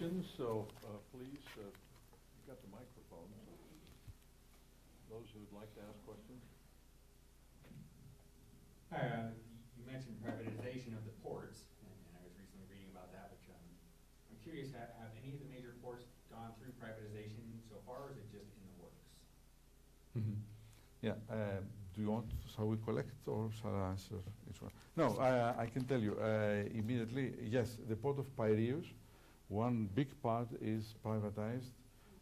questions, so please, you've got the microphone. So those who would like to ask questions. Hi, you mentioned privatization of the ports, and I was recently reading about that, which I'm curious, have any of the major ports gone through privatization so far, or is it just in the works? Mm-hmm. Yeah, do you want, shall we collect or shall I answer each one? No, I can tell you immediately, yes, the port of Piraeus, one big part is privatized,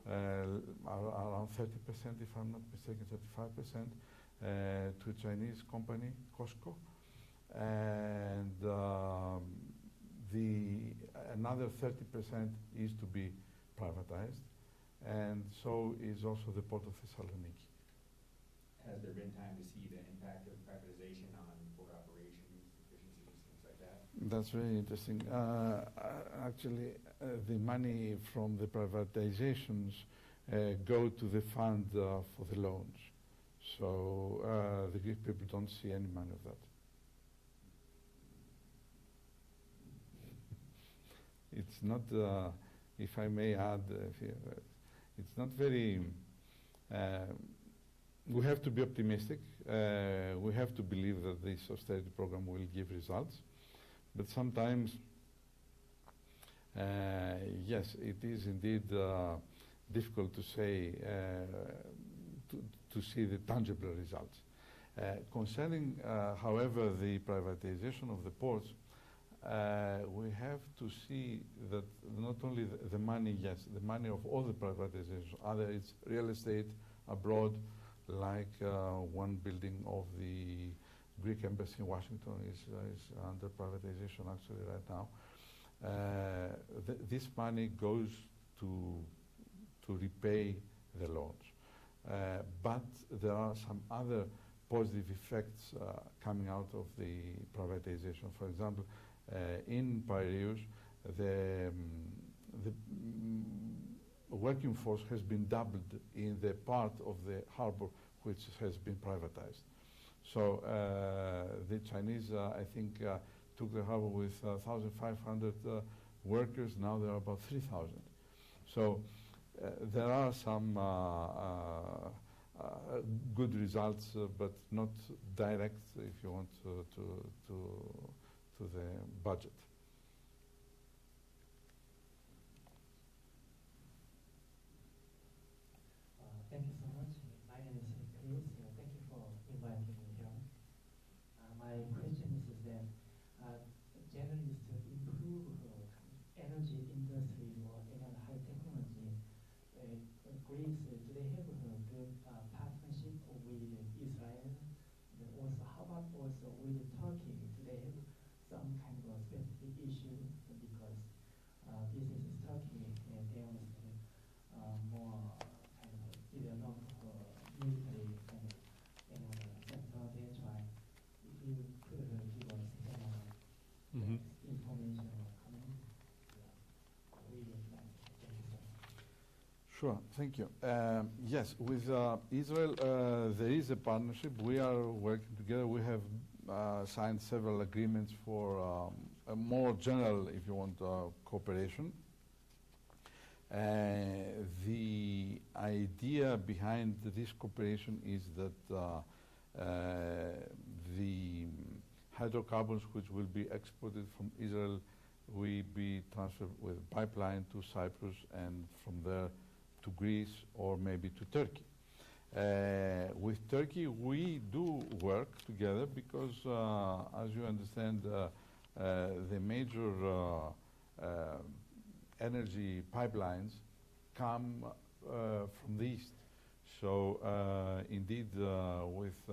around 30%, if I'm not mistaken, 35%, to a Chinese company, COSCO, and another 30% is to be privatized, and so is also the port of Thessaloniki. Has there been time to see the impact of privatization on port operations, efficiencies, things like that? That's very interesting. Actually, the money from the privatizations go to the fund for the loans. So the Greek people don't see any money of that. It's not, if I may add, it's not very, we have to be optimistic. We have to believe that this austerity program will give results. But sometimes, yes, it is indeed difficult to say, to see the tangible results. Concerning, however, the privatization of the ports, we have to see that not only the money, yes, the money of all the privatizations, either it's real estate abroad, like one building of the Greek embassy in Washington is under privatization actually right now. This money goes to repay the loans. But there are some other positive effects coming out of the privatization. For example, in Piraeus, the working force has been doubled in the part of the harbor which has been privatized. So the Chinese, I think, took the harbor with 1,500 workers. Now there are about 3,000. So there are some good results, but not direct, if you want, to the budget. Thank you so much. My name is Chris. Thank you for inviting me here. My question is that generally to improve energy industry or any high technology, Greece, do they have a good partnership with Israel? And also, how about also with Turkey? Do they have some kind of a specific issue? Because this is Turkey, and they understand more kind of develop military kind of sector. That's why if you could give us information or comment, we would like to. Thank you so much. Sure, thank you. Yes, with Israel, there is a partnership. We are working together. We have signed several agreements for a more general, if you want, cooperation. The idea behind this cooperation is that the hydrocarbons which will be exported from Israel will be transferred with pipeline to Cyprus and from there to Greece or maybe to Turkey. With Turkey, we do work together because, as you understand, the major energy pipelines come from the east. So indeed, with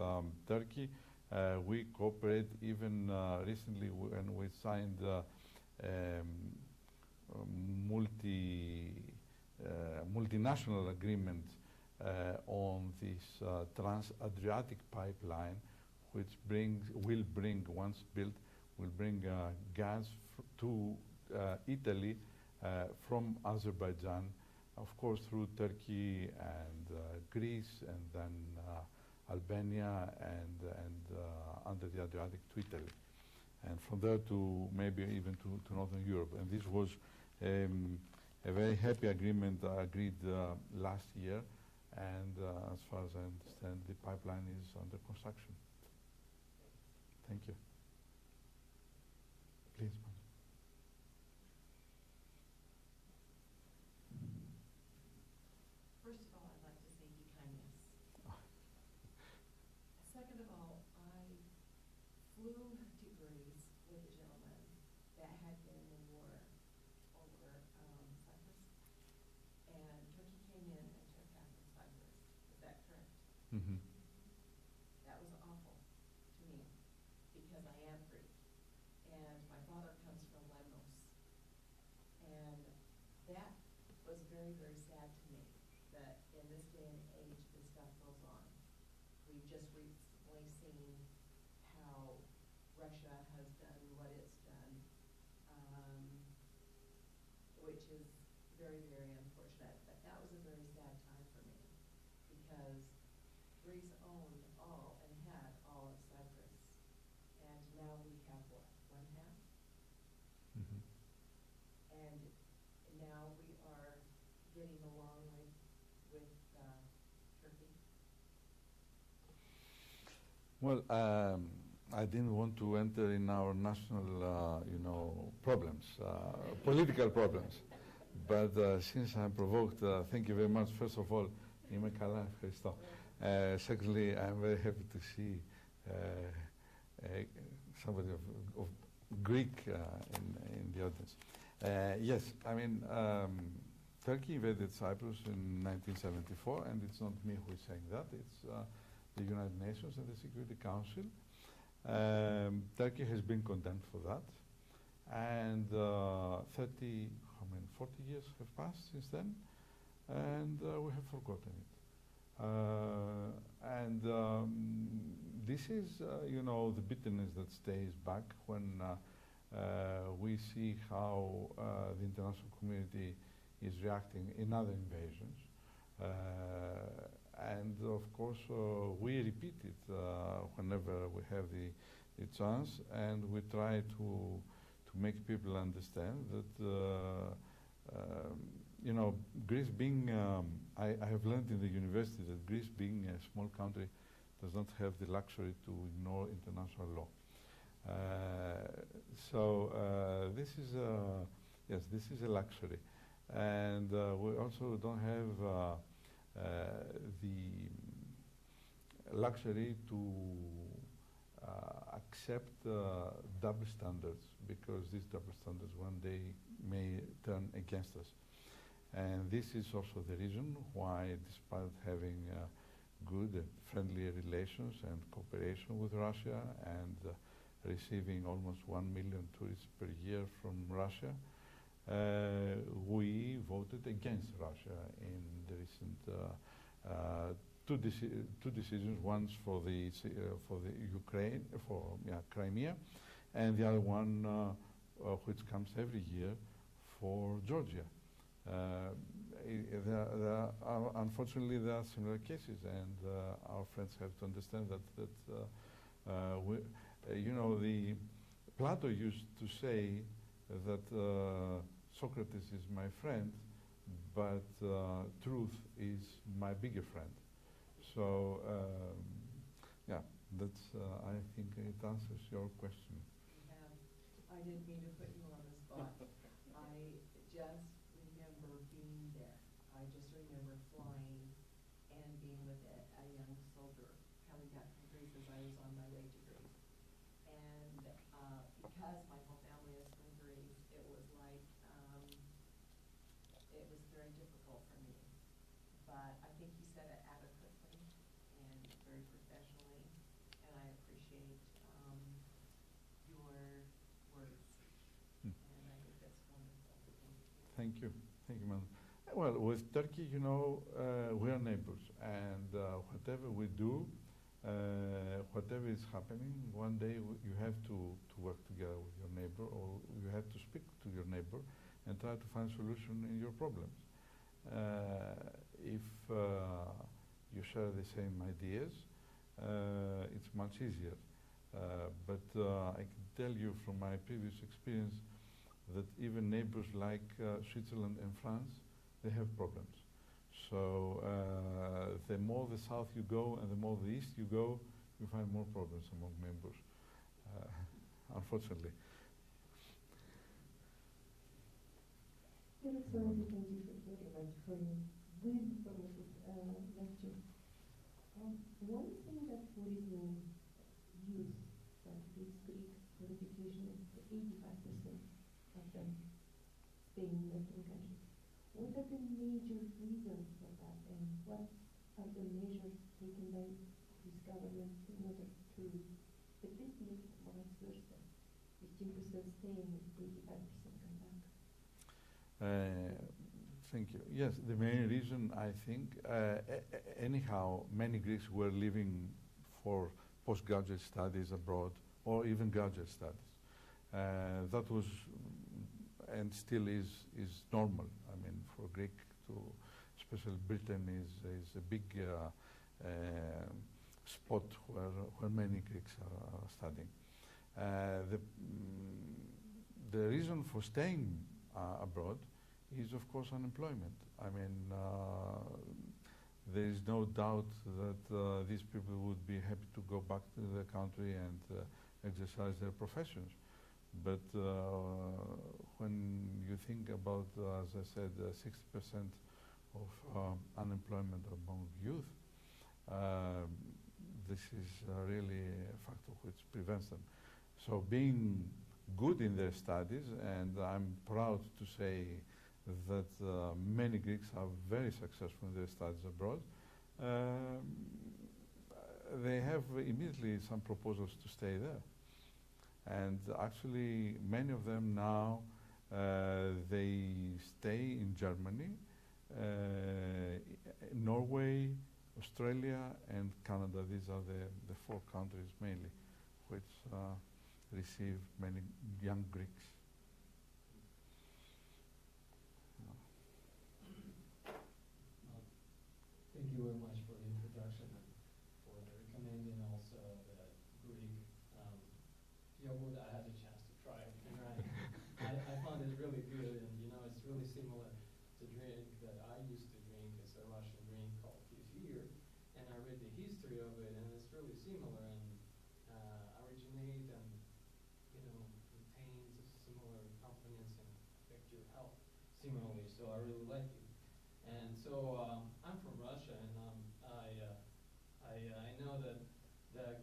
Turkey, we cooperate even recently when we signed multinational agreement on this trans-Adriatic pipeline, which will bring, once built, will bring gas to Italy from Azerbaijan, of course through Turkey and Greece, and then Albania, and under the Adriatic to Italy, and from there to maybe even to Northern Europe. And this was a very happy agreement agreed last year, and as far as I understand, the pipeline is under construction. Thank you. Please, ma'am. First of all, I'd like to say be kindness. Second of all, I flew to Greece with a gentleman that had been in war over Cyprus, and Turkey came in and took after Cyprus. Is that correct? Mm-hmm. That was awful to me because I am Greek, and my father comes from Lemnos, and that was very, very sad to me that in this day and age this stuff goes on. We've just recently seen how Russia has done what it's done, which is very, very unfortunate. But that was a very sad time for me because Greece owned all and had all of Cyprus, and now we have what, one half? Mm-hmm. And now we are getting along with Turkey. Well, I didn't want to enter in our national, problems, political problems. But since I'm provoked, thank you very much. First of all, είμαι καλά, ευχαριστώ. Secondly, I'm very happy to see somebody of Greek in the audience. Yes, I mean, Turkey invaded Cyprus in 1974, and it's not me who is saying that. It's the United Nations and the Security Council. Turkey has been condemned for that, and 40 years have passed since then, and we have forgotten it. This is, the bitterness that stays back when we see how the international community is reacting in other invasions. And of course, we repeat it whenever we have the chance, and we try to make people understand that, Greece being, I have learned in the university that Greece being a small country does not have the luxury to ignore international law. This is, yes, this is a luxury. And we also don't have the luxury to accept double standards, because these double standards one day may turn against us. And this is also the reason why, despite having good and friendly relations and cooperation with Russia and receiving almost 1 million tourists per year from Russia, we voted against Russia in the recent two decisions. Once for the Ukraine, Crimea, and the other one which comes every year for Georgia. Unfortunately, there are similar cases, and our friends have to understand that the Plato used to say that Socrates is my friend, but truth is my bigger friend. So, that's, I think it answers your question. I didn't mean to put you on the spot. I just remember being there. I just remember flying and being with a young soldier coming back from Greece as I was on my way to Greece. And because my whole family is from Greece, it was like, it was very difficult for me. But I think you said it adequately and very professionally, and I appreciate your words. And I think that's wonderful. Thank you. Thank you, madam. Well, with Turkey, we are neighbors, and whatever we do, whatever is happening, one day you have to work together with your neighbor, or you have to speak to your neighbor and try to find solution in your problems. If you share the same ideas, it's much easier. But I can tell you from my previous experience that even neighbors like Switzerland and France, they have problems. So the more the south you go and the more the east you go, you find more problems among members, unfortunately. Thank you very much for your very informative lecture. One thing that worries me, youth that reads Greek for education is 85% of them stay in Western countries. What are the major reasons for that, and what are the measures taken by this government in order to at least make it vice versa? 15% stay and 85% come back. Thank you. Yes, the main reason, I think, anyhow, many Greeks were living for postgraduate studies abroad or even graduate studies. That was and still is normal. I mean, for Greek to, especially Britain, is a big spot where many Greeks are studying. The reason for staying abroad is, of course, unemployment. I mean, there is no doubt that these people would be happy to go back to their country and exercise their professions. But when you think about, as I said, 60% of unemployment among youth, this is really a factor which prevents them. So being good in their studies, and I'm proud to say that many Greeks are very successful in their studies abroad, they have immediately some proposals to stay there. And actually, many of them now, they stay in Germany, Norway, Australia, and Canada. These are the four countries mainly which receive many young Greeks. Thank you very much for the introduction and for recommending also the Greek yogurt. I had a chance to try it, and I found it really good, and it's really similar to drink that I used to drink. It's a Russian drink called kefir, and I read the history of it, and it's really similar and originate and contains similar components and affect your health similarly. So I really like it. And so I'm from Russia, and I know that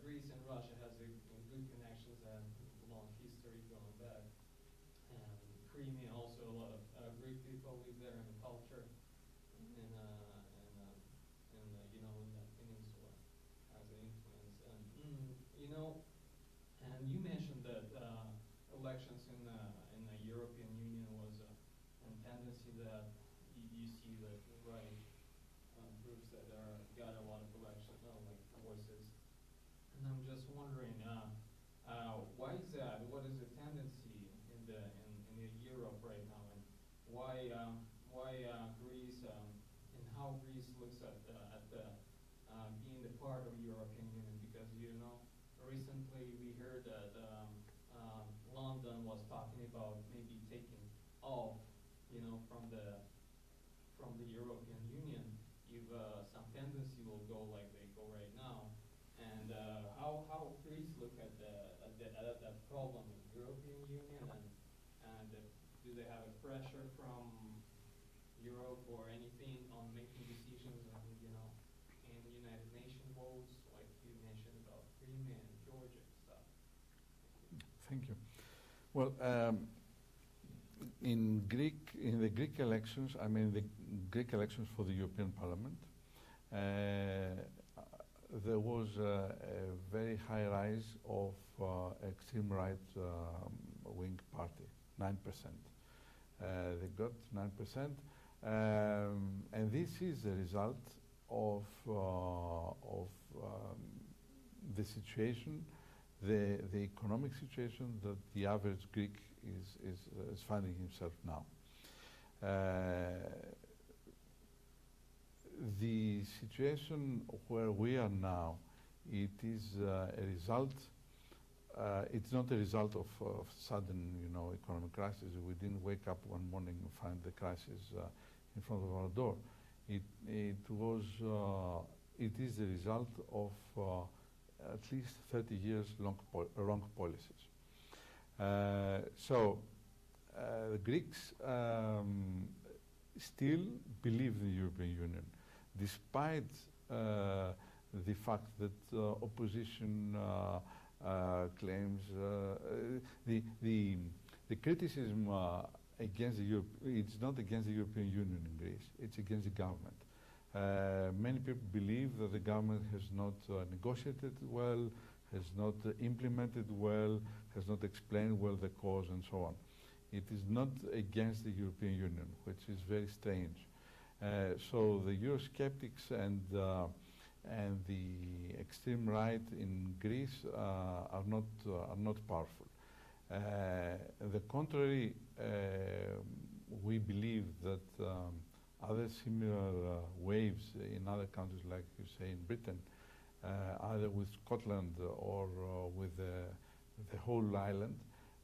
Greece and Russia has a good connections and long history going back. And Crimea also, a lot of Greek people live there, and the culture in the peninsula has an influence. And and you mentioned that elections in the European Union was a tendency that you see that the right groups that got a lot of election voices, and I'm just wondering why is that? What is the tendency in Europe right now, and why Greece and how Greece looks at being the part of European Union? Because recently we heard that London was talking about maybe taking off from the European Union if some tendency will go like they go right now. And how Greece look at that problem in the European Union, and do they have a pressure from Europe or anything on making decisions on in United Nations votes, like you mentioned about Crimea and Georgia and stuff? Thank you. Well, in the Greek elections, I mean the Greek elections for the European Parliament, there was a very high rise of extreme right wing party, 9%. They got 9%, and this is a result of the situation, the economic situation that the average Greek is finding himself now. The situation where we are now, it is a result it's not a result of sudden, economic crisis. We didn't wake up one morning and find the crisis in front of our door. It is the result of at least 30 years wrong policies. The Greeks still believe in the European Union, despite the fact that opposition claims the criticism against it's not against the European Union in Greece, it's against the government. Many people believe that the government has not negotiated well, has not implemented well, has not explained well the cause and so on. It is not against the European Union, which is very strange. So the Eurosceptics and the extreme right in Greece are not powerful. The contrary, we believe that other similar waves in other countries, like you say in Britain, either with Scotland or with the whole island,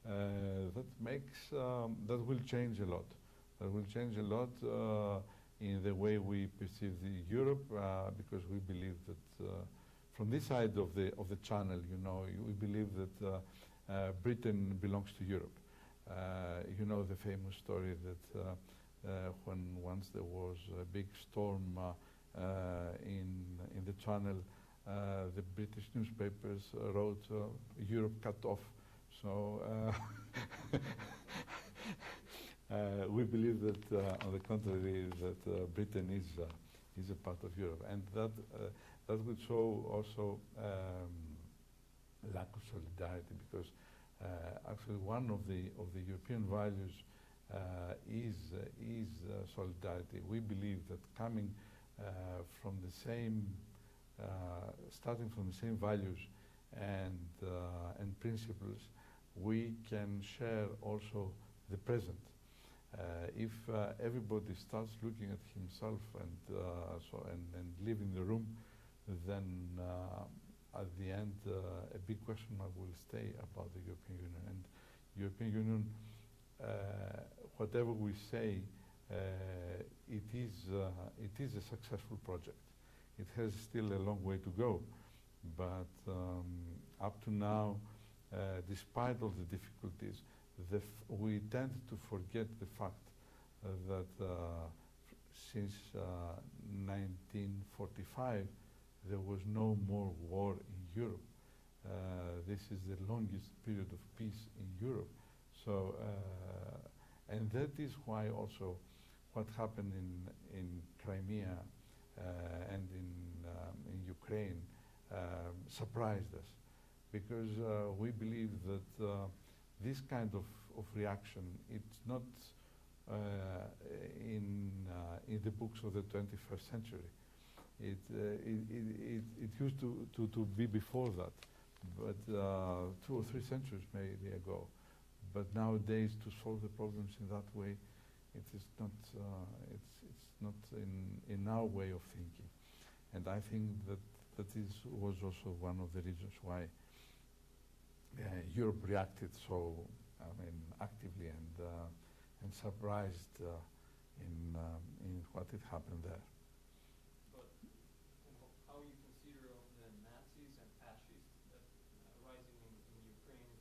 that will change a lot. That will change a lot in the way we perceive Europe, because we believe that from this side of the channel, we believe that Britain belongs to Europe. You know the famous story that when once there was a big storm in the channel, the British newspapers wrote Europe cut off. So we believe that, on the contrary, that Britain is a part of Europe, and that would show also lack of solidarity, because actually one of the European values is solidarity. We believe that coming from the same, starting from the same values and principles, we can share also the present. If everybody starts looking at himself and leaving the room, then at the end a big question mark will stay about the European Union. And European Union, whatever we say, it is a successful project. It has still a long way to go, but up to now, despite all the difficulties, we tend to forget the fact that since 1945 there was no more war in Europe. This is the longest period of peace in Europe. So, and that is why also what happened in Crimea and in Ukraine surprised us, because we believe that this kind of reaction, it's not in the books of the 21st century. It used to be before that, but 2 or 3 centuries maybe ago. But nowadays, to solve the problems in that way, it is not. It's not in our way of thinking, and I think that was also one of the reasons why Europe reacted so, actively and surprised in what had happened there. But how you consider the Nazis and fascists that rising in Ukraine?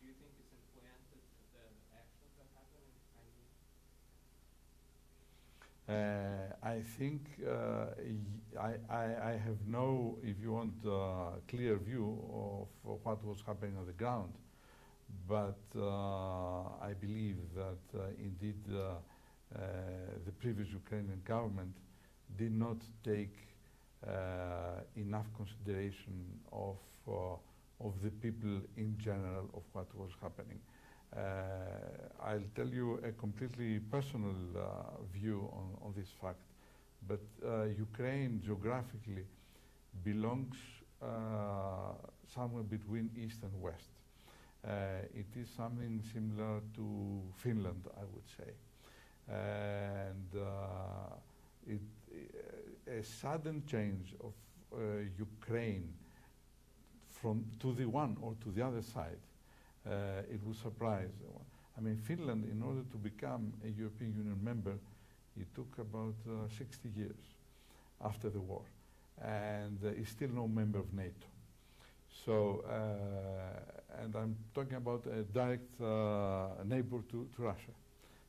Do you think it's influenced the actions that happened in Crimea? I think I have no, if you want, clear view of what was happening on the ground, but I believe that indeed the previous Ukrainian government did not take enough consideration of the people in general, of what was happening. I'll tell you a completely personal view on this fact, but Ukraine geographically belongs somewhere between East and West. It is something similar to Finland, I would say. And a sudden change of Ukraine to the one or to the other side, it will surprise. I mean, Finland, in order to become a European Union member, it took about 60 years after the war, and is still no member of NATO. So, and I'm talking about a direct neighbor to Russia.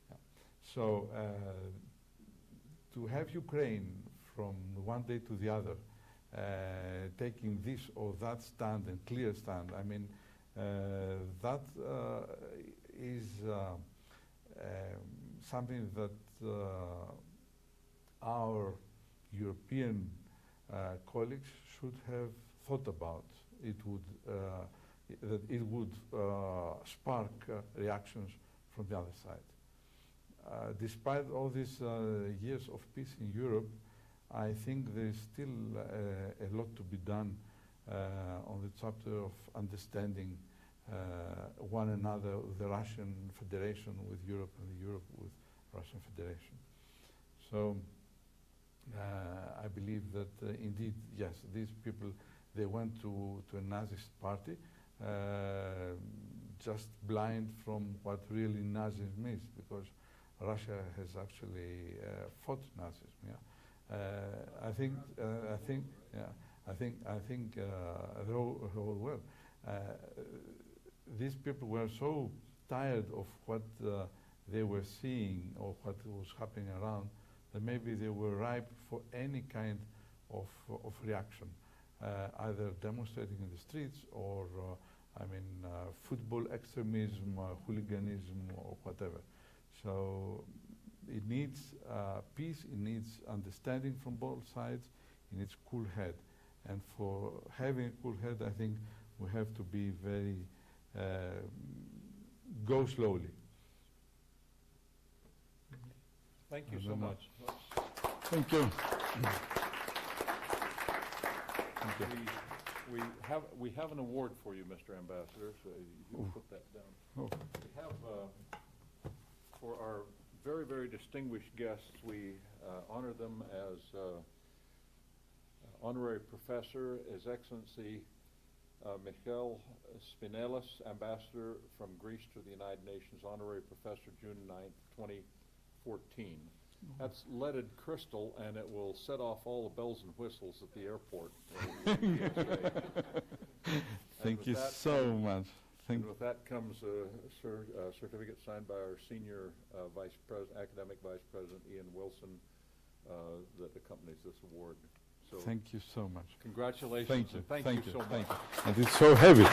Yeah. So, to have Ukraine from one day to the other taking this or that stand and clear stand, I mean, that is something that our European colleagues should have thought about. It would that it would spark reactions from the other side. Despite all these years of peace in Europe, I think there is still a lot to be done on the chapter of understanding one another, the Russian Federation with Europe and Europe with Russian Federation. So I believe that indeed, yes, these people, they went to a Nazist party just blind from what really Nazism is, because Russia has actually fought Nazism. Yeah, I think the whole world. These people were so tired of what they were seeing or what was happening around that maybe they were ripe for any kind of reaction, either demonstrating in the streets or, football extremism, hooliganism, or whatever. So it needs peace, it needs understanding from both sides, it needs cool head. And for having a cool head, I think we have to be very, go slowly. Thank you so much. Thank you. We have an award for you, Mr. Ambassador, so you can put that down. Oh. We have, for our very, very distinguished guests, we honor them as honorary professor, His Excellency Michel Spinellis, Ambassador from Greece to the United Nations, honorary professor, June 9th, 2014. That's leaded crystal, and it will set off all the bells and whistles at the airport. Thank you so much. And with that comes a certificate signed by our senior academic vice president, Ian Wilson, that accompanies this award. So thank you so much. Congratulations. Thank you. And thank you so much. And it's so heavy.